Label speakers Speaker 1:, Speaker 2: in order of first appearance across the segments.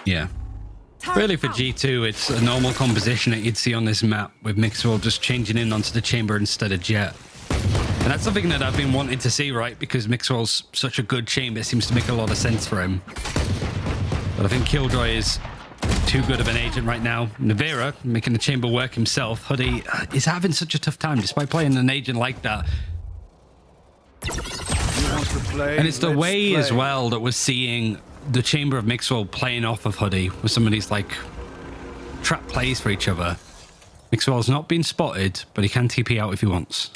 Speaker 1: Yeah. Really, for G2, it's a normal composition that you'd see on this map, with Mixwell just changing in onto the chamber instead of Jet. And that's something that I've been wanting to see, right? Because Mixwell's such a good chamber, it seems to make a lot of sense for him. But I think Killjoy is too good of an agent right now. Navira making the chamber work himself. Hoodie is having such a tough time despite playing an agent like that. And it's the way as well that we're seeing the chamber of Mixwell playing off of Hoodie with some of these like trap plays for each other. Mixwell's not been spotted, but he can TP out if he wants.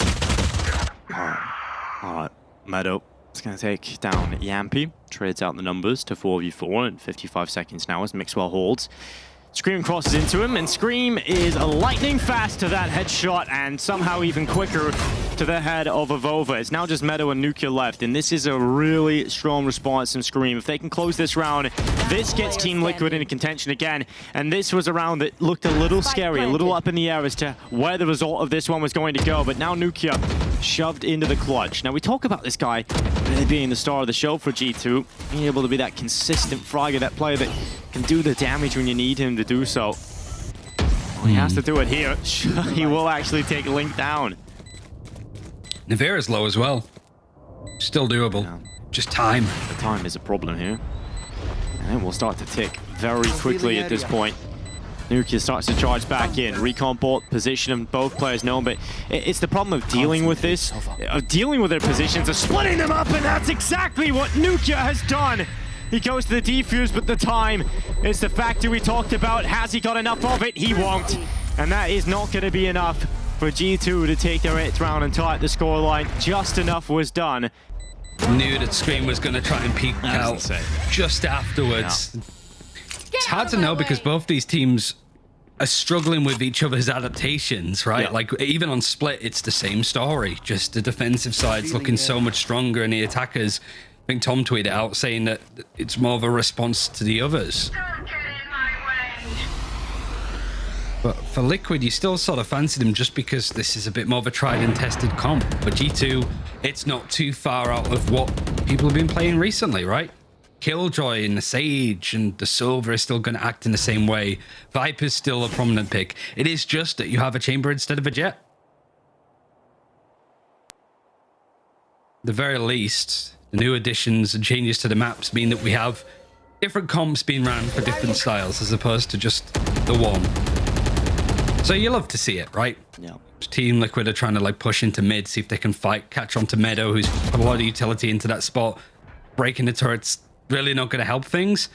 Speaker 2: Alright, Meadow is going to take down Yampy, trades out the numbers to 4v4 in 55 seconds now as Mixwell holds. Scream crosses into him, and Scream is lightning fast to that headshot and somehow even quicker to the head of Avova. It's now just Meadow and Nukia left, and this is a really strong response from Scream. If they can close this round, this gets Team Liquid into contention again, and this was a round that looked a little scary, a little up in the air as to where the result of this one was going to go, but now Nukia shoved into the clutch. Now we talk about this guy really being the star of the show for G2, being able to be that consistent fragger, that player that can do the damage when you need him to do so. Well, he has to do it here. He will actually take Link down.
Speaker 1: Navira's low as well. Still doable. Yeah. Just time.
Speaker 2: The time is a problem here. And it will start to tick very quickly at this point. Nukia starts to charge back in. Recon bot position and both players know, but it's the problem of dealing with this, of dealing with their positions, of splitting them up, and that's exactly what Nukia has done. He goes to the defuse, but the time is the factor we talked about. Has he got enough of it? He won't. And that is not going to be enough for G2 to take their 8th round and tie at the scoreline. Just enough was done.
Speaker 1: Knew that Scream was going to try and peek out just afterwards. Yeah. It's hard to know because both these teams are struggling with each other's adaptations, right? Yeah. Like, even on Split, it's the same story. Just the defensive side's looking so much stronger, and the attackers, I think Tom tweeted out saying that it's more of a response to the others. But for Liquid, you still sort of fancy them just because this is a bit more of a tried and tested comp. But G2, it's not too far out of what people have been playing recently, right? Killjoy and the Sage and the Silver is still going to act in the same way. Viper's still a prominent pick. It is just that you have a chamber instead of a Jet. At the very least, the new additions and changes to the maps mean that we have different comps being ran for different styles as opposed to just the one. So you love to see it, right?
Speaker 2: Yeah.
Speaker 1: Team Liquid are trying to like push into mid, see if they can fight, catch on to Meadow, who's put a lot of utility into that spot. Breaking the turret's really not going to help things.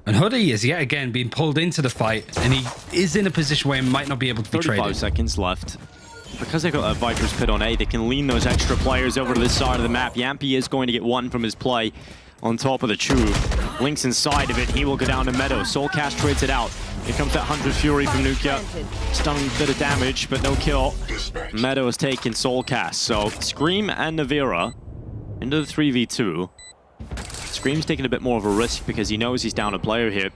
Speaker 1: And Hoodie is yet again being pulled into the fight, and he is in a position where he might not be able to be traded.
Speaker 2: 35 seconds left. Because they've got a Viper's Pit on A, they can lean those extra players over to this side of the map. Yampy is going to get one from his play on top of the tube. Link's inside of it. He will go down to Meadow. Soulcast trades it out. Here comes that 100 Fury from Nukia. Stunning bit of damage, but no kill. Meadow has taken Soulcast. So Scream and Navira into the 3v2. Scream's taking a bit more of a risk because he knows he's down a player here.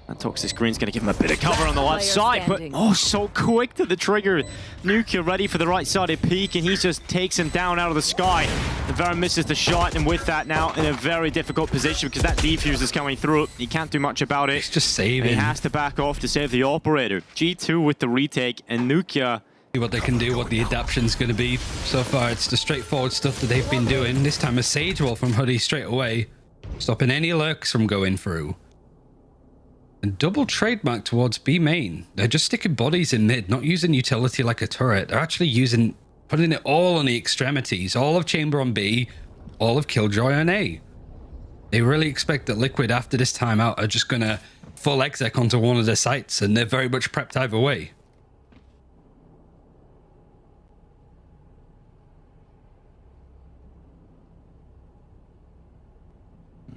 Speaker 2: That Toxic Screen's going to give him a bit of cover on the left side, but oh, so quick to the trigger. Nukia ready for the right-sided peek, and he just takes him down out of the sky. Navira misses the shot, and with that now in a very difficult position because that defuse is coming through. He can't do much about it.
Speaker 1: He's just saving.
Speaker 2: He has to back off to save the operator. G2 with the retake, and Nukia...
Speaker 1: See what they can do, what the adaption's going to be. So far, it's the straightforward stuff that they've been doing. This time a Sage Wall from Hoodie straight away, stopping any lurks from going through. And double trademark towards B main. They're just sticking bodies in mid, not using utility like a turret. They're actually putting it all on the extremities. All of Chamber on B, all of Killjoy on A. They really expect that Liquid after this timeout are just going to full exec onto one of their sites, and they're very much prepped either way.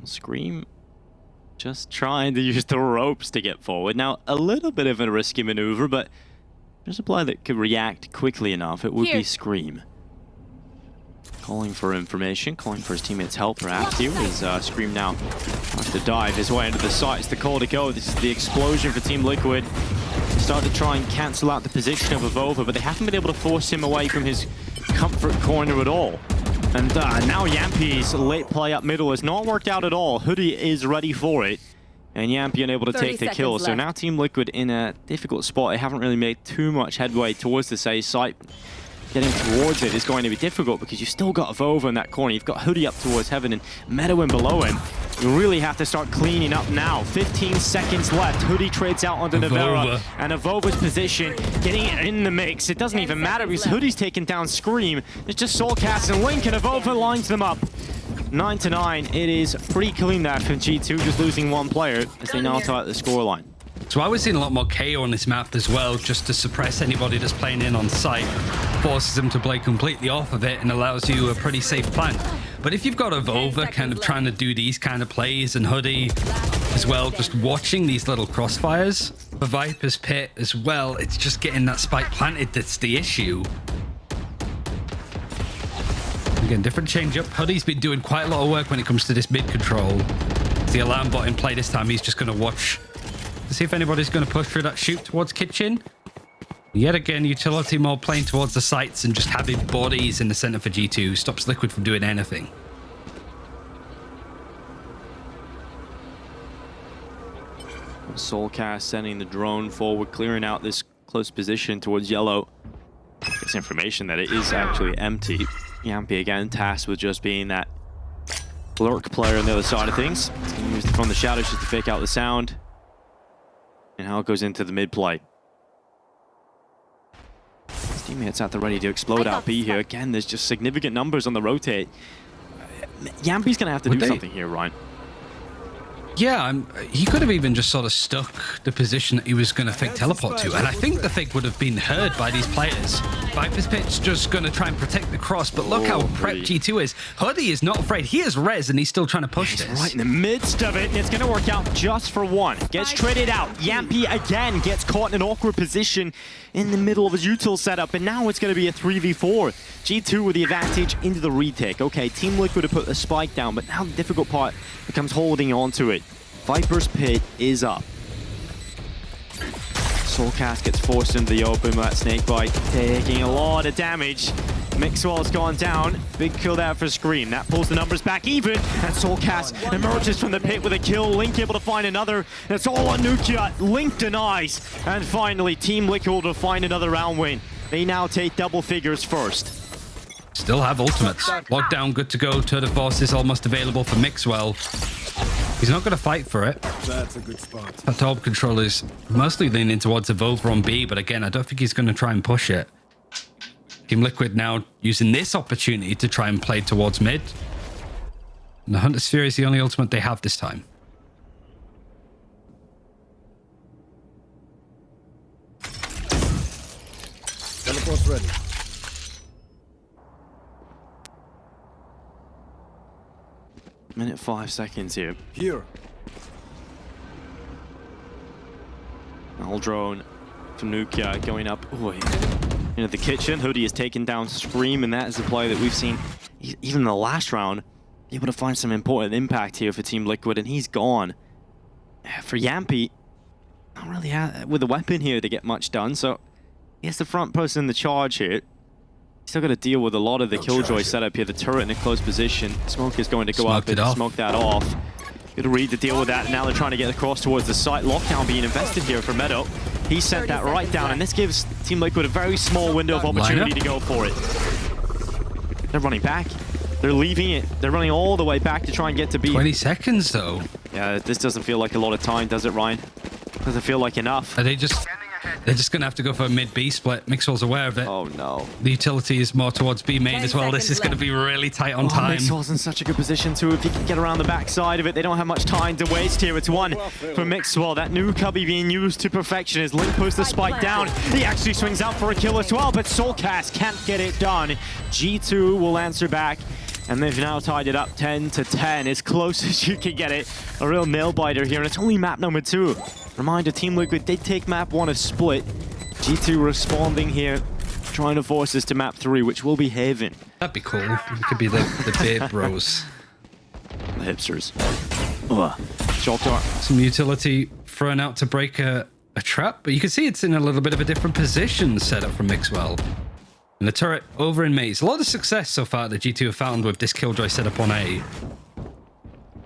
Speaker 2: Scream just trying to use the ropes to get forward. Now, a little bit of a risky maneuver, but there's a player that could react quickly enough. It would be Scream. Calling for information, calling for his teammates' help perhaps here is Scream now has to dive his way into the site. It's the call to go. This is the explosion for Team Liquid. They start to try and cancel out the position of Avova, but they haven't been able to force him away from his comfort corner at all. And now Yampi's late play up middle has not worked out at all. Hoodie is ready for it. And Yampi unable to take the kill. So now Team Liquid in a difficult spot. They haven't really made too much headway towards the A site. Getting towards it is going to be difficult because you've still got Vova in that corner. You've got Hoodie up towards Heaven and Meadowin below him. You really have to start cleaning up now. 15 seconds left. Hoodie trades out onto Navera. And Avova's position getting in the mix. It doesn't even matter because Hoodie's taken down Scream. It's just Soulcast and Link, and Avova lines them up. 9-9. It is pretty clean there from G2, just losing one player as they now tie at the scoreline.
Speaker 1: So I was seeing a lot more KO on this map as well, just to suppress anybody that's playing in on site. Forces them to play completely off of it and allows you a pretty safe plan. But if you've got Avova kind of trying to do these kind of plays, and Hoodie as well, just watching these little crossfires for Viper's Pit as well, it's just getting that spike planted that's the issue. Again, different change-up. Hoodie's been doing quite a lot of work when it comes to this mid control. The alarm bot in play this time, he's just going to watch to see if anybody's going to push through that shoot towards kitchen. Yet again, utility more playing towards the sites and just having bodies in the center for G2 stops Liquid from doing anything.
Speaker 2: Soulcast sending the drone forward, clearing out this close position towards yellow. It's information that it is actually empty. Yampi again tasked with just being that lurk player on the other side of things. He's going to use it from the shadows just to fake out the sound. And how it goes into the mid play. His teammates at the ready to explode out B here. Again, there's just significant numbers on the rotate. Yampi's going to have to do something here, Ryan.
Speaker 1: Yeah, he could have even just sort of stuck the position that he was going to fake teleport to. And I think the fake would have been heard by these players. Viper's Pit's just going to try and protect the cross, but look how prepped G2 is. Hoodie is not afraid. He has res and he's still trying to push this.
Speaker 2: Right in the midst of it, and it's going to work out just for one. Gets traded out. Yampi again gets caught in an awkward position in the middle of his util setup, and now it's going to be a 3v4. G2 with the advantage into the retake. Okay, Team Liquid have put the spike down, but now the difficult part becomes holding on to it. Viper's Pit is up. Soulcast gets forced into the open with that snakebite, taking a lot of damage. Mixwell's gone down. Big kill there for Scream. That pulls the numbers back even, and Soulcast emerges from the pit with a kill. Link able to find another. It's all on Nukia. Link denies. And finally, Team Liquid will find another round win. They now take double figures first.
Speaker 1: Still have ultimates. Lockdown good to go. Tour de Force is almost available for Mixwell. He's not going to fight for it.
Speaker 3: That's a good spot.
Speaker 1: That top control is mostly leaning towards Evolver on B, but again, I don't think he's going to try and push it. Team Liquid now using this opportunity to try and play towards mid. And the Hunter Sphere is the only ultimate they have this time.
Speaker 3: Teleport's ready.
Speaker 2: Minute 5 seconds here.
Speaker 3: Here.
Speaker 2: All drone from Nukia going up into the kitchen. Hoodie has taken down Scream, and that is a play that we've seen even in the last round. Able to find some important impact here for Team Liquid, and he's gone. For Yampi, not really with a weapon here to get much done, so he has the front person in the charge here. Still got to deal with a lot of the Killjoy setup here. The turret in a close position. Smoke is going to go up and smoke that off. Good to read to deal with that. Now they're trying to get across towards the site. Lockdown being invested here for Meadow. He sent that right down, and this gives Team Liquid a very small window of opportunity to go for it. They're running back. They're leaving it. They're running all the way back to try and get to B.
Speaker 1: 20 seconds though.
Speaker 2: Yeah, this doesn't feel like a lot of time, does it, Ryan? Doesn't feel like enough.
Speaker 1: Are they just... They're just going to have to go for a mid-B split. Mixwell's aware of it.
Speaker 2: Oh, no.
Speaker 1: The utility is more towards B main as well. This is going to be really tight on time.
Speaker 2: Mixwell's in such a good position, too. If he can get around the back side of it, they don't have much time to waste here. It's one for Mixwell. That new cubby being used to perfection as Link puts the spike down. He actually swings out for a kill as well, but Soulcast can't get it done. G2 will answer back. And they've now tied it up 10-10, as close as you can get it. A real nail-biter here, and it's only map number 2. Reminder, Team Liquid did take map 1 as split. G2 responding here, trying to force us to map 3, which will be Haven.
Speaker 1: That'd be cool. It could be the beard bros.
Speaker 2: The hipsters. Shock dart.
Speaker 1: Some utility thrown out to break a trap, but you can see it's in a little bit of a different position set up from Mixwell. And the turret over in maze. A lot of success so far that G2 have found with this killjoy setup on A.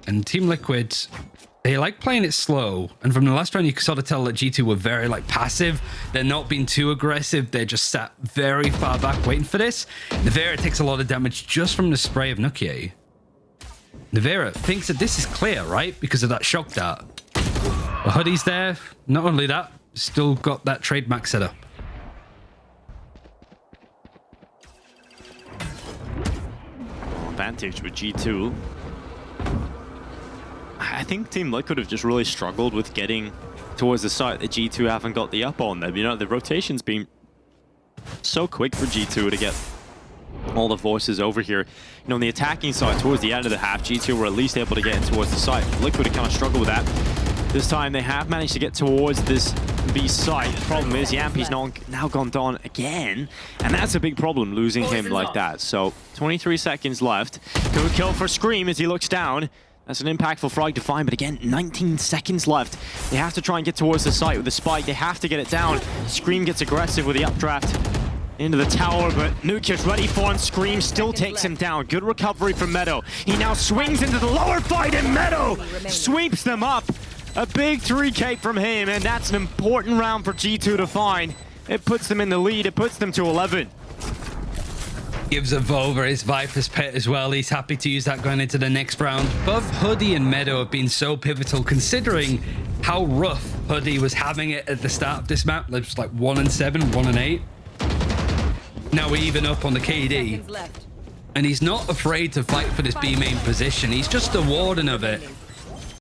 Speaker 1: And Team Liquid, they like playing it slow. And from the last round, you could sort of tell that G2 were very like passive. They're not being too aggressive. They're just sat very far back waiting for this. Navera takes a lot of damage just from the spray of Nukier. Navera thinks that this is clear, right? Because of that shock dart. But Hoodie's there. Not only that, still got that trademark set up.
Speaker 2: Advantage with G2. I think Team Liquid have just really struggled with getting towards the site that G2 haven't got the up on them. You know, the rotation's been so quick for G2 to get all the voices over here. You know, on the attacking side, towards the end of the half, G2 were at least able to get in towards the site. Liquid have kind of struggled with that. This time they have managed to get towards this B site. The problem is Yampy's now gone down again, and that's a big problem, losing him like that. So 23 seconds left. Good kill for Scream as he looks down. That's an impactful frag to find, but again, 19 seconds left. They have to try and get towards the site with the spike. They have to get it down. Scream gets aggressive with the updraft into the tower, but Nukier's ready for him. Scream still takes him down. Good recovery from Meadow. He now swings into the lower fight, and Meadow sweeps them up. A big 3K from him, and that's an important round for G2 to find. It puts them in the lead. It puts them to 11.
Speaker 1: Gives a Volver his Viper's Pit as well. He's happy to use that going into the next round. Both Hoodie and Meadow have been so pivotal considering how rough Hoodie was having it at the start of this map. It was like 1-7, 1-8. Now we're even up on the KD. And he's not afraid to fight for this B main position. He's just a warden of it.